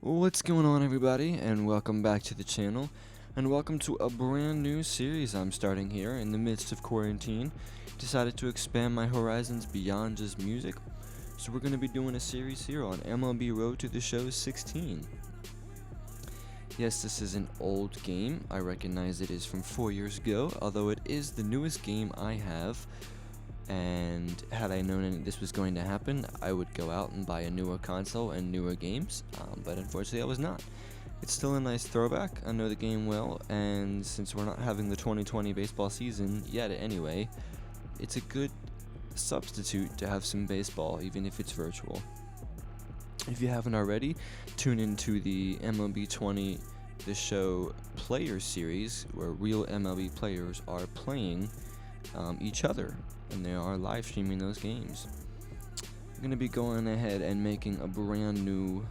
What's going on, everybody, and welcome back to the channel, and welcome to a brand new series I'm starting here in the midst of quarantine. Decided to expand my horizons beyond just music, so we're going to be doing a series here on MLB Road to the Show 16. Yes, this is an old game. I recognize it is from 4 years ago, although it is the newest game I have. And had I known this was going to happen, I would go out and buy a newer console and newer games, but unfortunately I was not. It's still a nice throwback. I know the game well, and since we're not having the 2020 baseball season yet anyway, it's a good substitute to have some baseball, even if it's virtual. If you haven't already, tune into the MLB 20 The Show Player Series, where real MLB players are playing each other, and they are live streaming those games. I'm going to be going ahead and making a brand new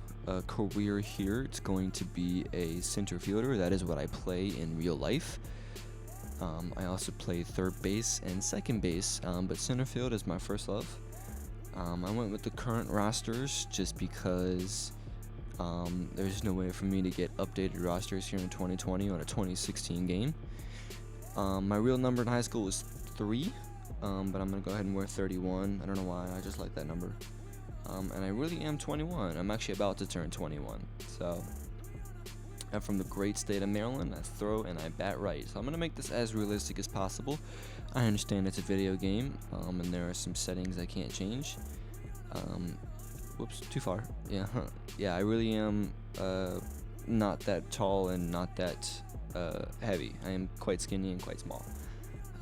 career here. It's going to be a center fielder. That is what I play in real life. I also play third base and second base, but center field is my first love. I went with the current rosters just because there's no way for me to get updated rosters here in 2020 on a 2016 game. My real number in high school was 3, but I'm going to go ahead and wear 31. I don't know why, I just like that number. And I really am 21. I'm actually about to turn 21. So, I'm from the great state of Maryland. I throw and I bat right. So I'm going to make this as realistic as possible. I understand it's a video game, and there are some settings I can't change. Whoops, too far. Yeah, yeah, I really am not that tall and not that heavy. I am quite skinny and quite small.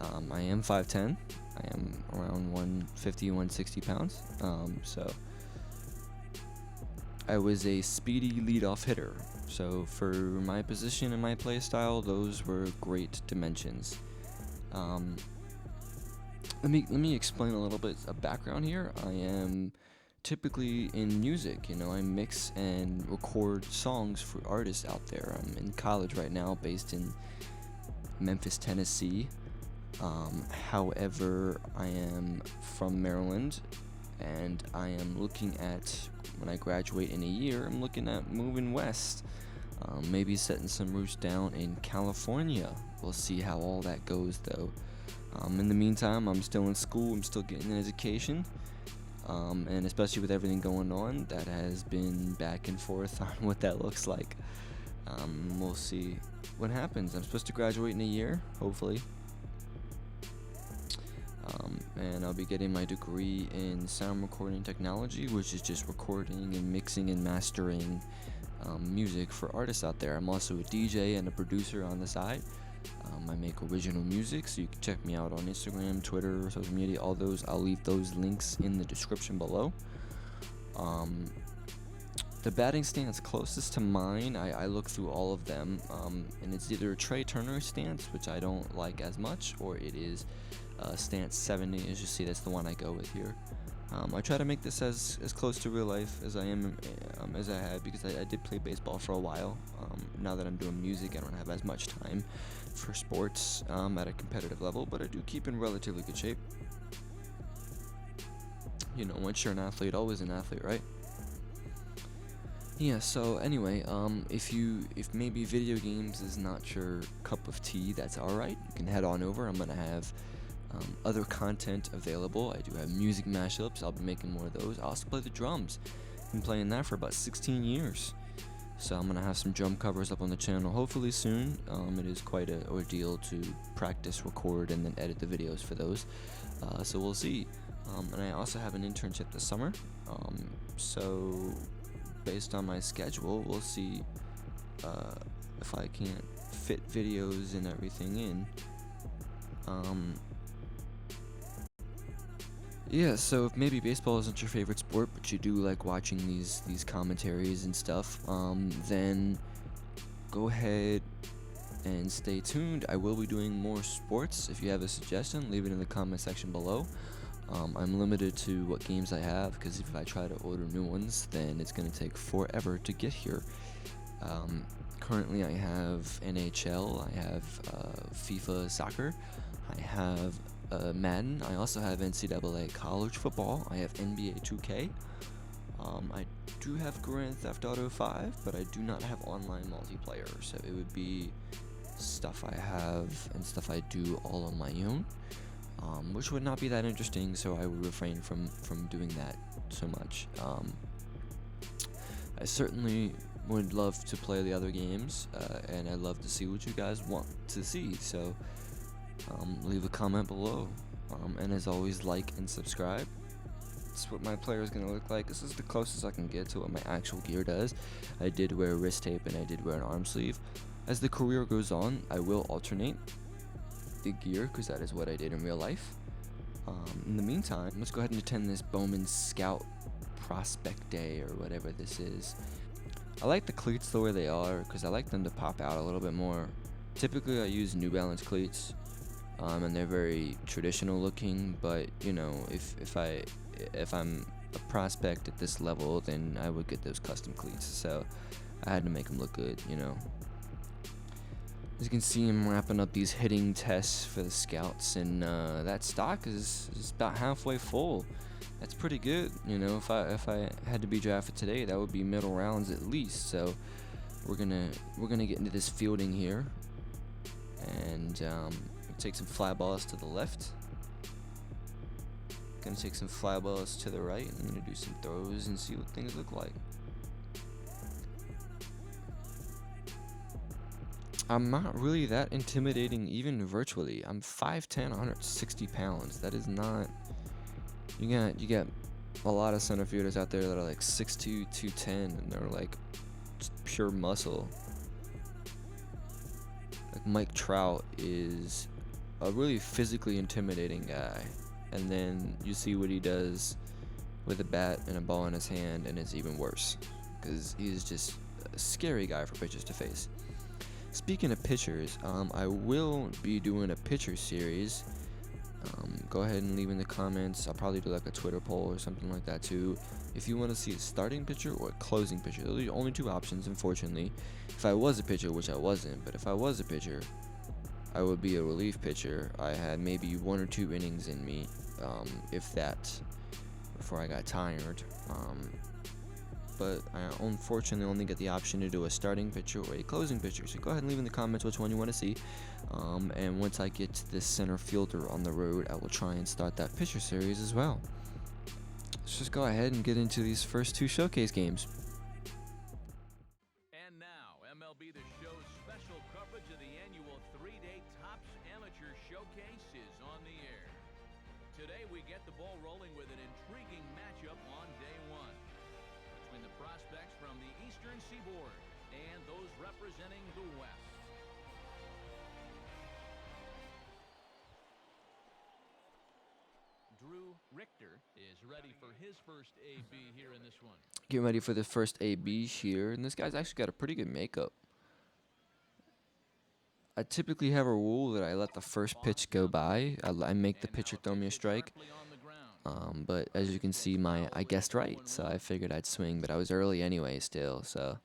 I am 5'10". I am around 150, 160 pounds. So I was a speedy leadoff hitter. So for my position and my play style, those were great dimensions. Let me explain a little bit of background here. I am typically in music. I mix and record songs for artists out there. I'm in college right now, based in Memphis, Tennessee. However, I am from Maryland, and I am looking at, when I graduate in a year, I'm looking at moving west, maybe setting some roots down in California. We'll see how all that goes, though. In the meantime, I'm still in school, I'm still getting an education, and especially with everything going on, that has been back and forth on what that looks like. We'll see what happens. I'm supposed to graduate in a year, hopefully. And I'll be getting my degree in sound recording technology, which is just recording and mixing and mastering music for artists out there. I'm also a DJ and a producer on the side. I make original music, so you can check me out on Instagram, Twitter, social media, all those. I'll leave those links in the description below. The batting stance closest to mine, I look through all of them, and it's either a Trey Turner stance, which I don't like as much, or it is stance 70. As you see, that's the one I go with here. I try to make this as close to real life as I am, as I had, because I did play baseball for a while. Now that I'm doing music, I don't have as much time for sports at a competitive level, but I do keep in relatively good shape. Once you're an athlete, always an athlete, right? Yeah, so anyway, if maybe video games is not your cup of tea, that's alright. You can head on over. I'm going to have other content available. I do have music mashups. I'll be making more of those. I also play the drums. I've been playing that for about 16 years. So I'm going to have some drum covers up on the channel hopefully soon. It is quite an ordeal to practice, record, and then edit the videos for those. So we'll see. And I also have an internship this summer. So based on my schedule, we'll see if I can't fit videos and everything in. Yeah, so if maybe baseball isn't your favorite sport, but you do like watching these commentaries and stuff, then go ahead and stay tuned. I will be doing more sports. If you have a suggestion, leave it in the comment section below. I'm limited to what games I have, because if I try to order new ones, then it's going to take forever to get here. Currently I have NHL, I have FIFA soccer, I have Madden, I also have NCAA college football, I have NBA 2K, I do have Grand Theft Auto 5, but I do not have online multiplayer, so it would be stuff I have and stuff I do all on my own, which would not be that interesting, so I would refrain from doing that so much. I certainly would love to play the other games, and I'd love to see what you guys want to see, so leave a comment below, and as always, like and subscribe. That's what my player is going to look like. This is the closest I can get to what my actual gear does. I did wear wrist tape and I did wear an arm sleeve. As the career goes on, I will alternate the gear because that is what I did in real life. In the meantime, let's go ahead and attend this Bowman Scout Prospect Day or whatever this is. I like the cleats the way they are because I like them to pop out a little bit more. Typically I use New Balance cleats, and they're very traditional looking, but you know, if I'm a prospect at this level, then I would get those custom cleats, so I had to make them look good, you know. As you can see, I'm wrapping up these hitting tests for the scouts, and that stock is about halfway full. That's pretty good, you know. If I had to be drafted today, that would be middle rounds at least. So we're gonna get into this fielding here, and take some fly balls to the left. Gonna take some fly balls to the right, and I'm gonna do some throws and see what things look like. I'm not really that intimidating even virtually. I'm 5'10", 160 pounds. That is not. You got a lot of center fielders out there that are like 6'2", 210, and they're like just pure muscle. Like Mike Trout is a really physically intimidating guy. And then you see what he does with a bat and a ball in his hand, and it's even worse because he's just a scary guy for pitchers to face. Speaking of pitchers, I will be doing a pitcher series. Go ahead and leave in the comments. I'll probably do like a Twitter poll or something like that too. If you want to see a starting pitcher or a closing pitcher, those are the only two options, unfortunately. If I was a pitcher, which I wasn't, but if I was a pitcher, I would be a relief pitcher. I had maybe 1 or 2 innings in me, if that, before I got tired. But I unfortunately only get the option to do a starting pitcher or a closing pitcher. So go ahead and leave in the comments which one you want to see. And once I get to this center fielder on the road, I will try and start that pitcher series as well. Let's just go ahead and get into these first 2 showcase games. And now, MLB The Show's special coverage of the annual 3-day Topps Amateur Showcase is on the air. Today we get the ball rolling with an intriguing matchup on day 1 between the prospects from the Eastern Seaboard and those representing the West. Drew Richter is ready for his first AB here in this one. Getting ready for the first AB here, and this guy's actually got a pretty good makeup. I typically have a rule that I let the first pitch go by. I make the pitcher throw me a strike. But as you can see, I guessed right, so I figured I'd swing, but I was early anyway still, so.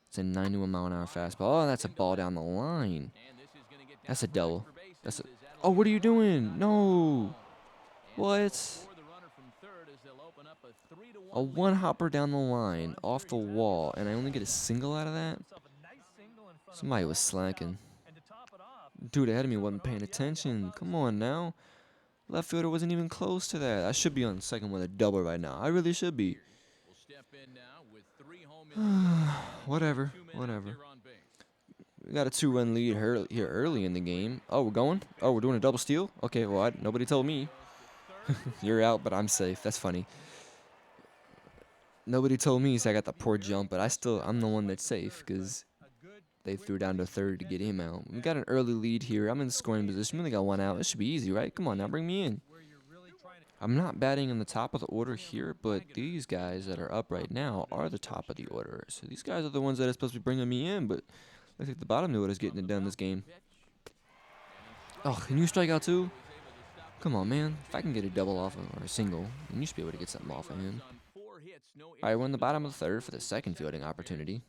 It's a 91-mile-an-hour fastball. Oh, that's a ball down the line. That's a double. Oh, what are you doing? No. What? A one-hopper down the line, off the wall, and I only get a single out of that? Somebody was slacking. Dude ahead of me wasn't paying attention. Come on now. Left fielder wasn't even close to that. I should be on second with a double right now. I really should be. Whatever. We got a 2-run lead here early in the game. Oh, we're going? Oh, we're doing a double steal? Okay, well, nobody told me. You're out, but I'm safe. That's funny. Nobody told me, so I got the poor jump, but I'm the one that's safe because they threw down to third to get him out. We got an early lead here. I'm in the scoring position. We only got 1 out. It should be easy, right? Come on now, bring me in. I'm not batting in the top of the order here, but these guys that are up right now are the top of the order. So these guys are the ones that are supposed to be bringing me in, but looks like the bottom of the order is getting it done this game. Oh, can you strike out too? Come on, man. If I can get a double off of, or a single, then you should be able to get something off of him. All right, we're in the bottom of the third for the second fielding opportunity.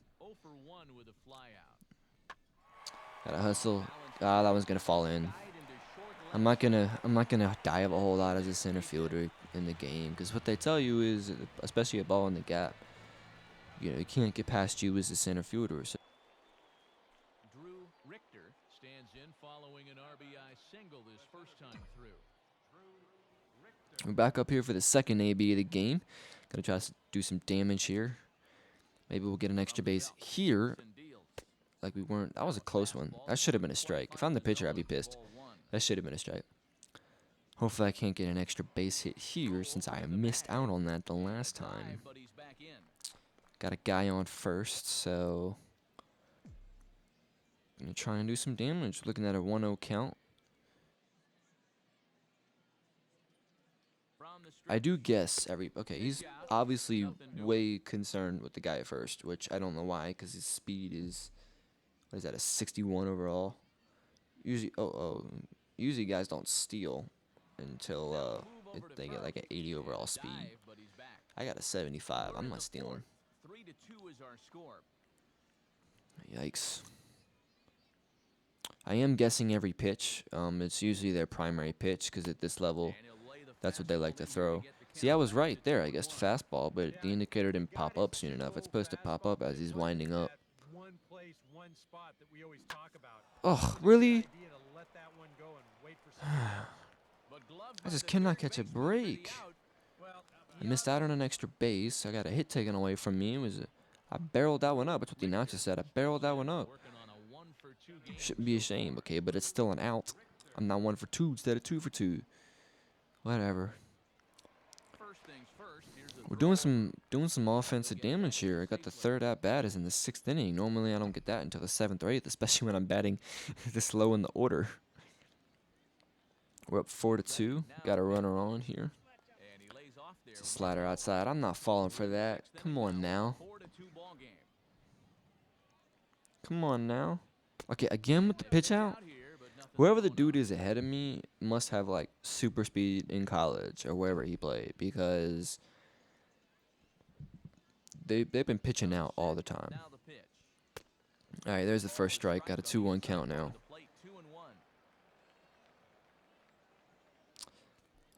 Gotta hustle. Ah, that one's gonna fall in. I'm not gonna dive a whole lot as a center fielder in the game, because what they tell you is, especially a ball in the gap, you can't get past you as a center fielder. So Drew Richter stands in following an RBI single his first time through. we're back up here for the second AB of the game. Gonna try to do some damage here. Maybe we'll get an extra base here. Like we weren't. That was a close one. That should have been a strike. If I'm the pitcher, I'd be pissed. That should have been a strike. Hopefully I can't get an extra base hit here, since I missed out on that the last time. Got a guy on first, so I'm gonna try and do some damage. Looking at a 1-0 count. I do guess okay, he's obviously way concerned with the guy at first, which I don't know why, because his speed is, what is that, a 61 overall? Usually guys don't steal until they get like an 80 overall speed. I got a 75. I'm not stealing. 3-2 is our score. Yikes. I am guessing every pitch. It's usually their primary pitch, because at this level, that's what they like to throw. See, I was right there. I guessed fastball, but the indicator didn't pop up soon enough. It's supposed to pop up as he's winding up. Oh, really? I just cannot catch a break. I missed out on an extra base. I got a hit taken away from me. I barreled that one up. That's what the announcer said. I barreled that one up. Shouldn't be a shame, okay, but it's still an out. I'm not 1 for 2 instead of 2 for 2. Whatever. We're doing some offensive damage here. I got the third at bat is in the 6th inning. Normally I don't get that until the 7th or 8th, especially when I'm batting this low in the order. We're up 4-2. Got a runner on here. It's a slider outside. I'm not falling for that. Come on now. Come on now. Okay, again with the pitch out. Whoever the dude is ahead of me must have like super speed in college or wherever he played, because they've been pitching out all the time. All right, there's the first strike. Got a 2-1 count now.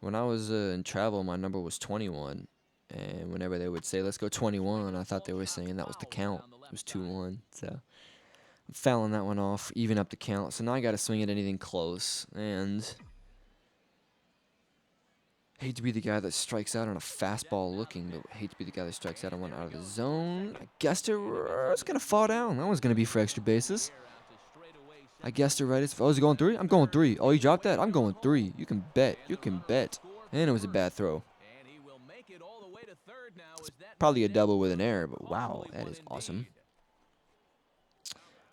When I was in travel, my number was 21, and whenever they would say, let's go 21, I thought they were saying that was the count. It was 2-1, so I'm fouling that one off, even up the count. So now I got to swing at anything close, and hate to be the guy that strikes out on a fastball looking, but hate to be the guy that strikes out on one out of the zone. I guessed it. It's going to fall down. That one's going to be for extra bases. I guessed it right. Oh, is he going 3? I'm going 3. Oh, he dropped that? I'm going 3. You can bet. You can bet. And it was a bad throw. It's probably a double with an error, but wow, that is awesome.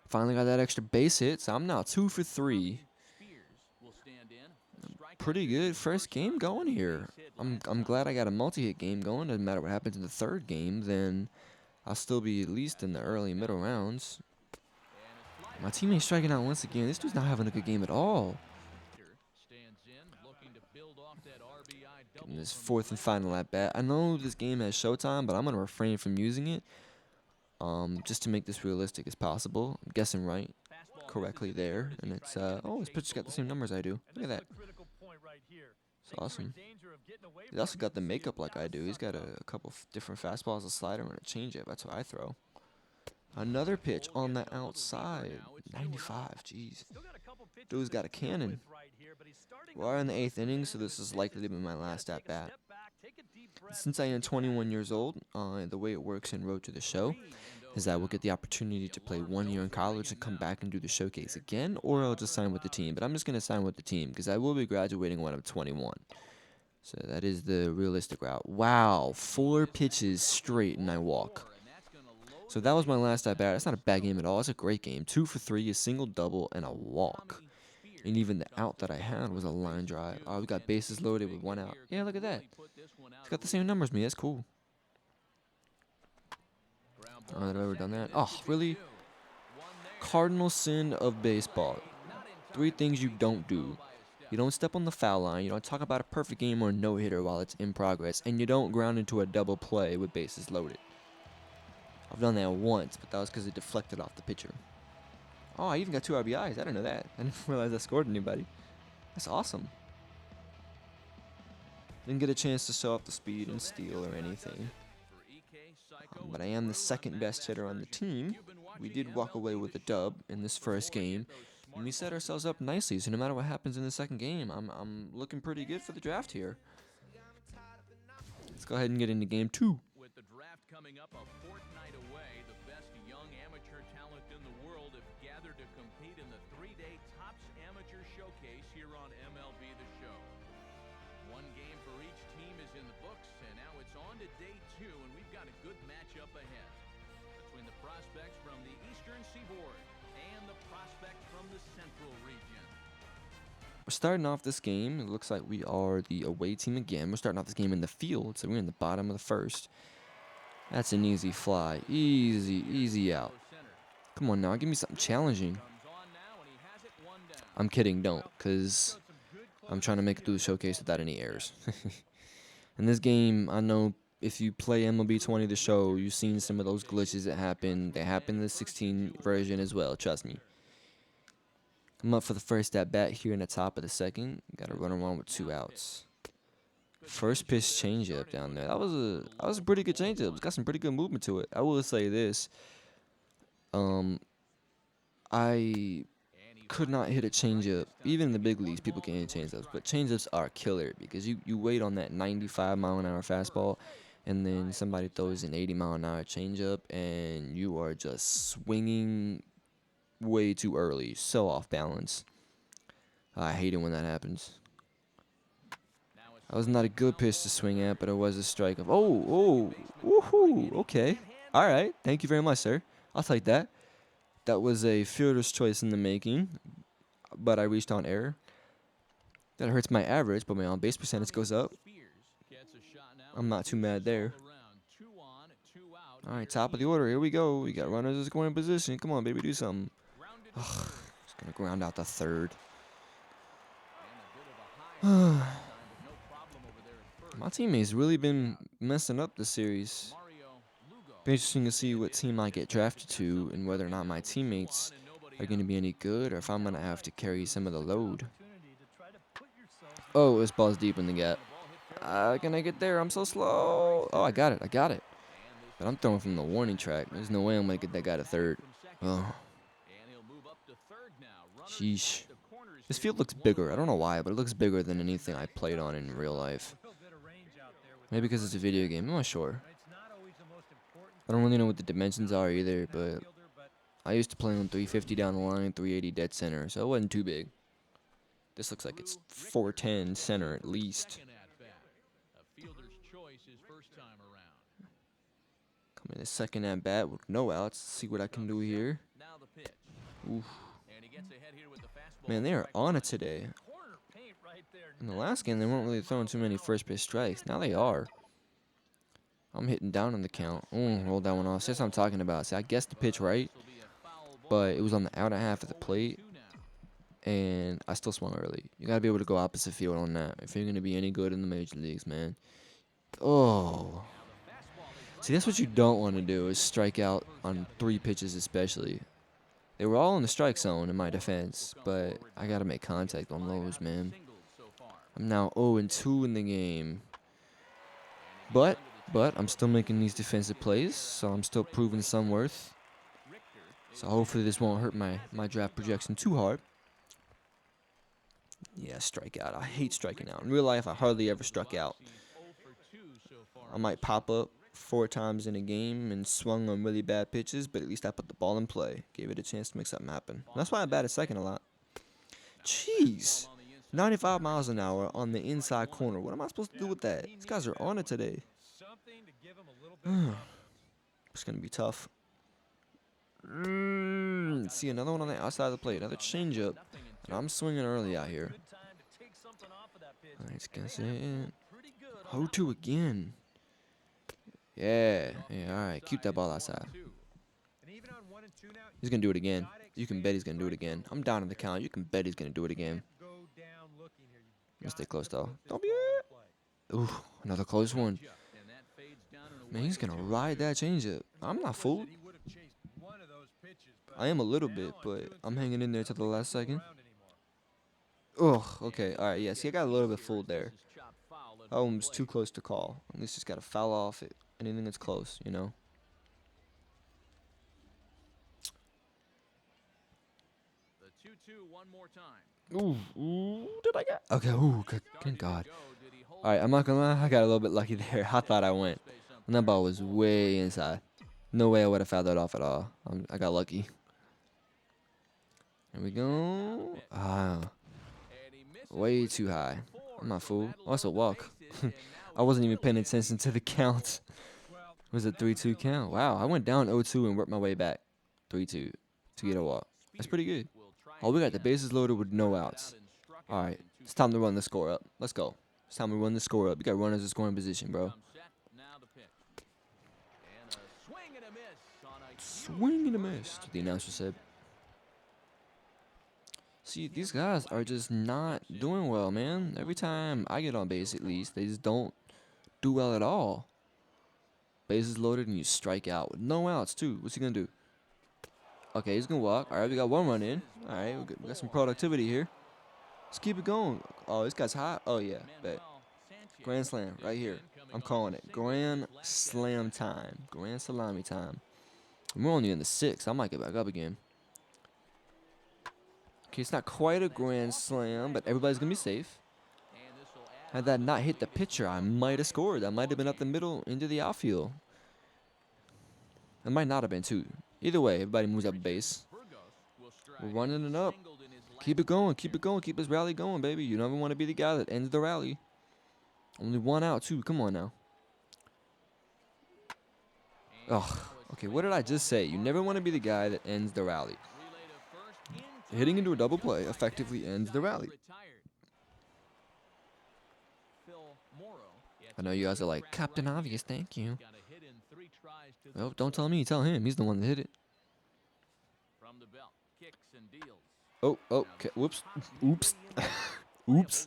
Finally got that extra base hit, so I'm now 2 for 3. Pretty good first game going here. I'm glad I got a multi-hit game going. Doesn't matter what happens in the third game, then I'll still be at least in the early middle rounds. My teammate's striking out once again. This dude's not having a good game at all. Getting this 4th and final at bat. I know this game has showtime, but I'm going to refrain from using it just to make this realistic as possible. I'm guessing right correctly there. And it's, oh, this pitcher's got the same numbers I do. Look at that. It's awesome. He's also got the makeup like I do. He's got a couple different fastballs, a slider, and a changeup. That's what I throw. Another pitch on the outside. 95, jeez. Dude's got a cannon. We're in the 8th inning, so this is likely to be my last at-bat. Since I am 21 years old, the way it works in Road to the Show is that I will get the opportunity to play 1 year in college and come back and do the showcase again, or I'll just sign with the team. But I'm just going to sign with the team because I will be graduating when I'm 21. So that is the realistic route. Wow, 4 pitches straight and I walk. So that was my last at-bat. That's not a bad game at all. It's a great game. 2 for 3, a single double, and a walk. And even the out that I had was a line drive. Oh, we got bases loaded with 1 out. Yeah, look at that. It's got the same numbers as me. That's cool. I've ever done that. Oh, really? Cardinal sin of baseball. 3 things you don't do. You don't step on the foul line. You don't talk about a perfect game or a no-hitter while it's in progress. And you don't ground into a double play with bases loaded. I've done that once, but that was because it deflected off the pitcher. Oh, I even got 2 RBIs. I didn't know that. I didn't realize I scored anybody. That's awesome. Didn't get a chance to show off the speed and steal or anything. But I am the second best hitter on the team. We did walk away with a dub in this first game, and we set ourselves up nicely. So no matter what happens in the second game, I'm looking pretty good for the draft here. Let's go ahead and get into game 2. With the draft coming up a fortnight away, the best young amateur talent in the world have gathered to compete in the 3-day Topps Amateur Showcase here on MLB The Show. One game for each team is in the books, and now it's on to day 2, and we've got a good matchup ahead between the prospects from the Eastern Seaboard and the prospects from the Central region. We're starting off this game. It looks like we are the away team again. We're starting off this game in the field, so we're in the bottom of the first. That's an easy fly. Easy out. Come on now, give me something challenging. I'm kidding, don't, because I'm trying to make it through the showcase without any errors. In this game, I know if you play MLB 20 the show, you've seen some of those glitches that happen. They happen in the 16 version as well, trust me. I'm up for the first at bat here in the top of the second. Got to run around with 2 outs. First pitch changeup down there. That was a pretty good changeup. It's got some pretty good movement to it. I will say this. I could not hit a changeup. Even in the big leagues, people can hit changeups, but changeups are killer because you wait on that 95-mile-an-hour fastball, and then somebody throws an 80-mile-an-hour changeup, and you are just swinging way too early, so off balance. I hate it when that happens. That was not a good pitch to swing at, but it was a strike. Woohoo, okay. All right, thank you very much, sir. I'll take that. That was a fielder's choice in the making, but I reached on error. That hurts my average, but my on-base percentage goes up. I'm not too mad there. All right, top of the order. Here we go. We got runners in scoring position. Come on, baby, do something. Ugh, just going to ground out the third. My teammates really been messing up this series. Be interesting to see what team I get drafted to and whether or not my teammates are going to be any good or if I'm going to have to carry some of the load. Oh, this ball's deep in the gap. Can I get there? I'm so slow. Oh, I got it. But I'm throwing from the warning track. There's no way I'm going to get that guy to third. Oh. Sheesh. This field looks bigger. I don't know why, but it looks bigger than anything I played on in real life. Maybe because it's a video game. I'm not sure. I don't really know what the dimensions are either, but I used to play on 350 down the line, 380 dead center, so it wasn't too big. This looks like it's 410 center at least. Coming in a second at bat with no outs. Let's see what I can do here. Oof. Man, they are on it today. In the last game, they weren't really throwing too many first pitch strikes. Now they are. I'm hitting down on the count. Rolled that one off. That's what I'm talking about. See, I guessed the pitch right, but it was on the outer half of the plate, and I still swung early. You got to be able to go opposite field on that if you're going to be any good in the major leagues, man. Oh. See, that's what you don't want to do is strike out on 3 pitches especially. They were all in the strike zone in my defense, but I got to make contact on those, man. I'm now 0-2 in the game. But I'm still making these defensive plays, so I'm still proving some worth. So hopefully this won't hurt my draft projection too hard. Yeah, strikeout. I hate striking out. In real life, I hardly ever struck out. I might pop up 4 times in a game and swung on really bad pitches, but at least I put the ball in play. Gave it a chance to make something happen. And that's why I batted second a lot. Jeez. 95 miles an hour on the inside corner. What am I supposed to do with that? These guys are on it today. It's going to be tough. See, another one on the outside of the plate. Another changeup. And I'm swinging early out here. Alright, gonna say it. 0-2 again. Yeah, alright. Keep that ball outside. He's going to do it again. You can bet he's going to do it again. I'm down in the count. You can bet he's going to do it again. Let's stay close, though. Don't be it. Ooh, another close one. Man, he's going to ride that changeup. I'm not fooled. I am a little bit, but I'm hanging in there till the last second. Ugh, okay, alright, yeah, see, I got a little bit fooled there. That one was too close to call. At least just gotta foul off it. Anything that's close, you know? The 2-2 one more time. Ooh, ooh, did I get? Okay, ooh, good, thank God. Alright, I'm not gonna lie, I got a little bit lucky there. I thought I went. And that ball was way inside. No way I would have fouled that off at all. I got lucky. Here we go. Ah, way too high. I'm not fool. Oh, that's a walk. I wasn't even paying attention to the count. It was a 3-2 count. Wow, I went down 0-2 and worked my way back 3-2 to get a walk. That's pretty good. Oh, we got the bases loaded with no outs. All right, it's time to run the score up. Let's go. It's time to run the score up. You got runners in scoring position, bro. Swing and a miss, the announcer said. See, these guys are just not doing well, man. Every time I get on base, at least, they just don't do well at all. Bases loaded and you strike out with no outs, too. What's he going to do? Okay, he's going to walk. All right, we got one run in. All right, we got some productivity here. Let's keep it going. Oh, this guy's hot. Oh, yeah, bet. Grand slam right here. I'm calling it. Grand slam time. Grand salami time. We're only in the 6th. I might get back up again. Okay, it's not quite a grand slam, but everybody's going to be safe. Had that not hit the pitcher, I might have scored. That might have been up the middle into the outfield. It might not have been, too. Either way, everybody moves up base. We're running it up. Keep it going. Keep it going. Keep this rally going, baby. You never want to be the guy that ends the rally. Only one out, too. Come on now. Ugh. Okay, what did I just say? You never want to be the guy that ends the rally. Hitting into a double play effectively ends the rally. I know you guys are like, Captain Obvious, thank you. Well, don't tell me. Tell him. He's the one that hit it. Oh, okay. Whoops. Oops. Oops.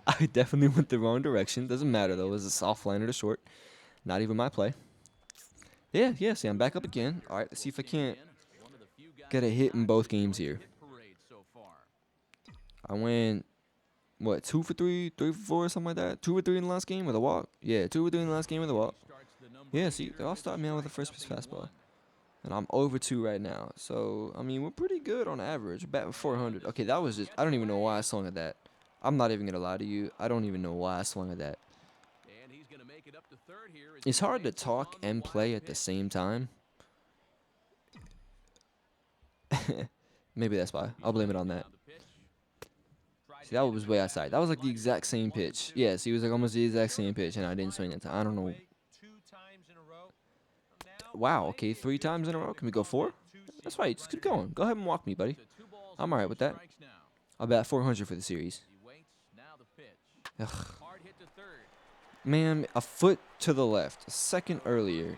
I definitely went the wrong direction. Doesn't matter, though. It was a soft liner to short. Not even my play. Yeah, see, I'm back up again. All right, let's see if I can't get a hit in both games here. I went, what, 2 for 3, 3 for 4, something like that? 2 for 3 in the last game with a walk? Yeah, 2 for 3 in the last game with a walk. Yeah, see, they're all starting me out with a first pitch fastball. And I'm over 2 right now. So, I mean, we're pretty good on average. Bat with 400. Okay, that was just, I don't even know why I swung at that. I'm not even going to lie to you. I don't even know why I swung at that. It's hard to talk and play at the same time. Maybe that's why. I'll blame it on that. See, that was way outside. That was like the exact same pitch. Yeah, see, it was like almost the exact same pitch, and I didn't swing it. I don't know. Wow, okay, 3 times in a row. Can we go 4? That's right, just keep going. Go ahead and walk me, buddy. I'm all right with that. I'll bat 400 for the series. Ugh. Man, a foot to the left, a second earlier,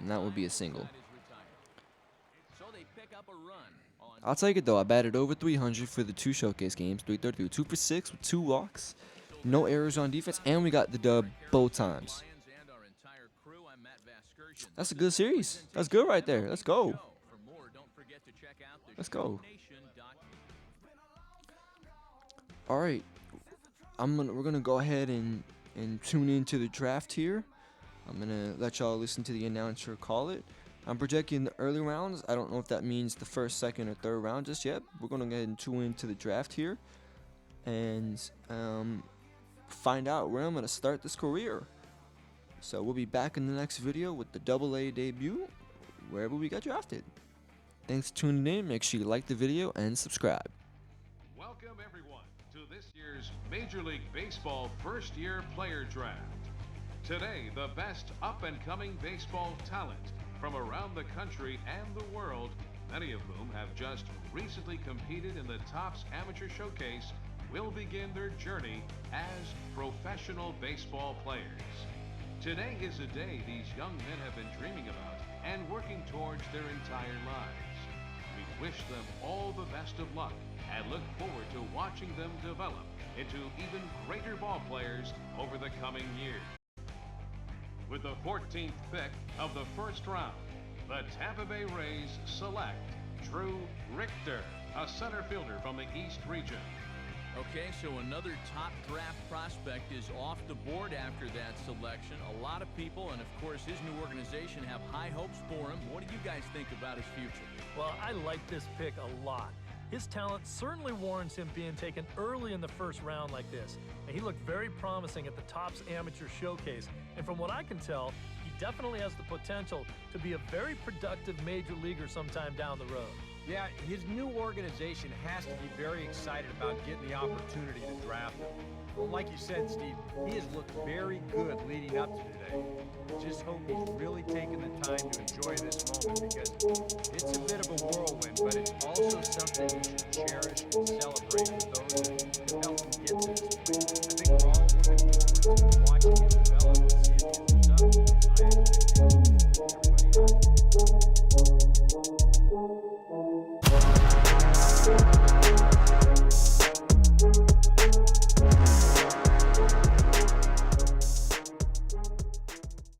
and that would be a single. I'll take it, though. I batted over 300 for the 2 showcase games, 332, 2 for 6 with 2 walks, no errors on defense, and we got the dub both times. That's a good series. That's good right there. Let's go. Let's go. All right, we're gonna go ahead and tune into the draft here. I'm gonna let y'all listen to the announcer call it. I'm projecting the early rounds. I don't know if that means the first, second, or third round just yet. We're gonna go ahead and tune into the draft here, and find out where I'm gonna start this career. So we'll be back in the next video with the AA debut, wherever we got drafted. Thanks for tuning in. Make sure you like the video and subscribe. Welcome everyone to this year's Major League Baseball first-year player draft. Today, the best up-and-coming baseball talent from around the country and the world, many of whom have just recently competed in the Topps Amateur Showcase, will begin their journey as professional baseball players. Today is a day these young men have been dreaming about and working towards their entire lives. We wish them all the best of luck and look forward to watching them develop into even greater ball players over the coming years. With the 14th pick of the first round, the Tampa Bay Rays select Drew Richter, a center fielder from the East region. Okay, so another top draft prospect is off the board after that selection. A lot of people, and of course his new organization, have high hopes for him. What do you guys think about his future? Well, I like this pick a lot. His talent certainly warrants him being taken early in the first round like this. And he looked very promising at the Topps Amateur Showcase. And from what I can tell, he definitely has the potential to be a very productive major leaguer sometime down the road. Yeah, his new organization has to be very excited about getting the opportunity to draft him. Well, like you said, Steve, he has looked very good leading up to today. Just hope he's really taking the time to enjoy this moment, because it's a bit of a whirlwind, but it's also something he should cherish and celebrate with those that have helped him get to this point. I think we're all looking forward to watching him